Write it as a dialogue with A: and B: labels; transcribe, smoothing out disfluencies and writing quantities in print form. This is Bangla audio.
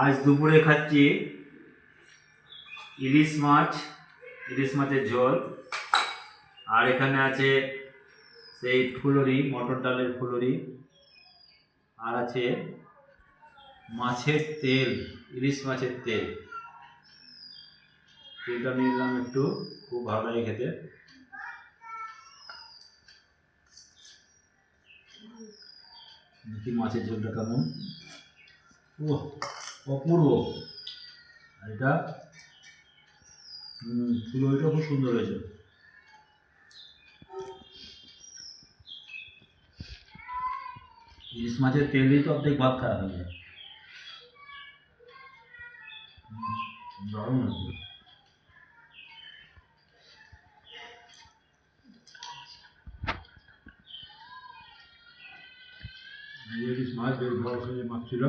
A: আজ দুপুরে খাচ্ছি ইলিশ মাছের ঝোল। আর এখানে আছে সেই ফুলুরি, মটর ডালের ফুলুরি। আর আছে মাছের তেল, ইলিশ মাছের তেল। তেলটা নিয়ে নিলাম একটু, খুব ভালো লাগে খেতে। দেখি মাছের ঝোলটা কেমন। ও অপূর্ব। আর এটা ফুলুরিটা খুব সুন্দর হয়েছে। ইলিশ মাছের তেল দিয়ে তো অর্ধেক ভাত খাওয়া হয়ে যায়। দারুণ হয়েছে। ইলিশ মাছ বেশ বড় সাইজের মাছ ছিল।